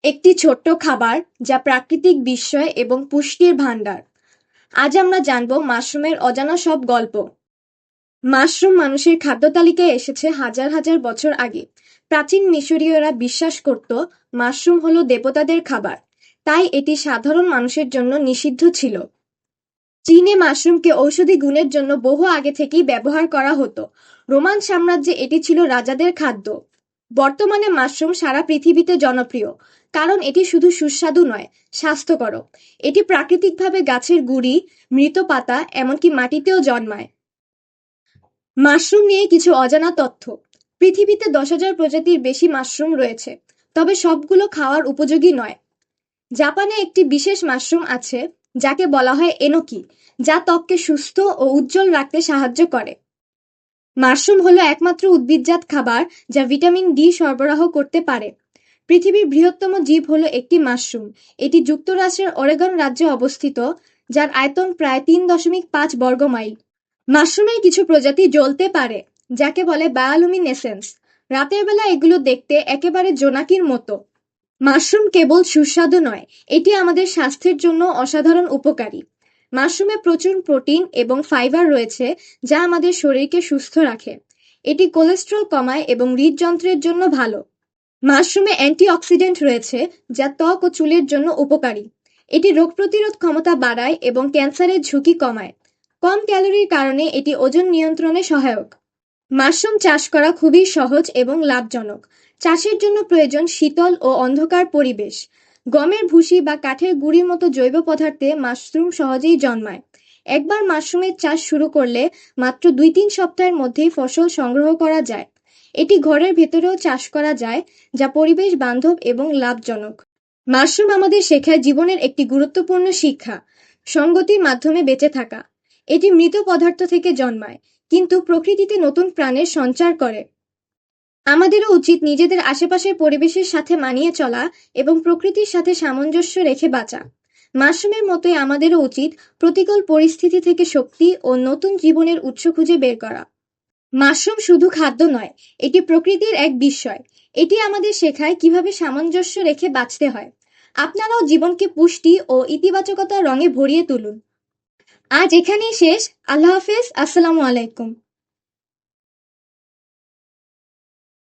একটি ছোট্ট খাবার যা প্রাকৃতিক বিস্ময় এবং পুষ্টির ভাণ্ডার। আজ আমরা জানব মাশরুমের অজানা সব গল্প। মাশরুম মানুষের খাদ্য তালিকায় এসেছে হাজার হাজার বছর আগে। প্রাচীন মিশরীয়রা বিশ্বাস করত মাশরুম হলো দেবতাদের খাবার, তাই এটি সাধারণ মানুষের জন্য নিষিদ্ধ ছিল। চীনে মাশরুমকে ঔষধি গুণের জন্য বহু আগে থেকেই ব্যবহার করা হতো। রোমান সাম্রাজ্যে এটি ছিল রাজাদের খাদ্য। বর্তমানে মাশরুম সারা পৃথিবীতে জনপ্রিয়, কারণ এটি শুধু সুস্বাদু নয়, স্বাস্থ্যকরও। এটি প্রাকৃতিকভাবে গাছের গুঁড়ি, মৃত পাতা, এমনকি মাটিতেও জন্মায়। মাশরুম নিয়ে কিছু অজানা তথ্য। পৃথিবীতে 10,000 প্রজাতির বেশি মাশরুম রয়েছে, তবে সবগুলো খাওয়ার উপযোগী নয়। জাপানে একটি বিশেষ মাশরুম আছে যাকে বলা হয় এনোকি, যা ত্বককে সুস্থ ও উজ্জ্বল রাখতে সাহায্য করে। মাশরুম হলো একমাত্র উদ্ভিদজাত খাবার যা ভিটামিন ডি সরবরাহ করতে পারে। পৃথিবীর বৃহত্তম জীব হলো একটি মাশরুম। এটি যুক্তরাষ্ট্রের অরেগন রাজ্যে অবস্থিত, যার আয়তন প্রায় 3.5 বর্গ মাইল। মাশরুমের কিছু প্রজাতি জ্বলতে পারে, যাকে বলে বায়োলুমিনেসেন্স। রাতের বেলা এগুলো দেখতে একেবারে জোনাকির মতো। মাশরুম কেবল সুস্বাদু নয়, এটি আমাদের স্বাস্থ্যের জন্য অসাধারণ উপকারী। মাশরুমে প্রচুর প্রোটিন এবং ফাইবার রয়েছে, যা আমাদের শরীরকে সুস্থ রাখে। এটি কোলেস্টেরল কমায় এবং হৃদযন্ত্রের জন্য ভালো। মাশরুমে অ্যান্টিঅক্সিডেন্ট রয়েছে, যা ত্বক ও চুলের জন্য উপকারী। এটি রোগ প্রতিরোধ ক্ষমতা বাড়ায় এবং ক্যান্সারের ঝুঁকি কমায়। কম ক্যালোরির কারণে এটি ওজন নিয়ন্ত্রণে সহায়ক। মাশরুম চাষ করা খুবই সহজ এবং লাভজনক। চাষের জন্য প্রয়োজন শীতল ও অন্ধকার পরিবেশ। গমের ভুসি বা কাঠের গুঁড়ির মতো জৈব পদার্থে মাশরুম সহজেই জন্মায়। একবার মাশরুমের চাষ শুরু করলে মাত্র 2-3 সপ্তাহের মধ্যেই ফসল সংগ্রহ করা যায়। এটি ঘরের ভেতরেও চাষ করা যায়, যা পরিবেশ বান্ধব এবং লাভজনক। মাশরুম আমাদের শেখায় জীবনের একটি গুরুত্বপূর্ণ শিক্ষা: সঙ্গতির মাধ্যমে বেঁচে থাকা। এটি মৃত পদার্থ থেকে জন্মায়, কিন্তু প্রকৃতিতে নতুন প্রাণের সঞ্চার করে। আমাদেরও উচিত নিজেদের আশেপাশের পরিবেশের সাথে মানিয়ে চলা এবং প্রকৃতির সাথে সামঞ্জস্য রেখে বাঁচা। মাশরুমের মতোই আমাদেরও উচিত প্রতিকূল পরিস্থিতি থেকে শক্তি ও নতুন জীবনের উৎস খুঁজে বের করা। মাশরুম শুধু খাদ্য নয়, এটি প্রকৃতির এক বিস্ময়। এটি আমাদের শেখায় কিভাবে সামঞ্জস্য রেখে বাঁচতে হয়। আপনারাও জীবনকে পুষ্টি ও ইতিবাচকতার রঙে ভরিয়ে তুলুন। আজ এখানেই শেষ। আল্লাহ হাফেজ। আসসালামু আলাইকুম।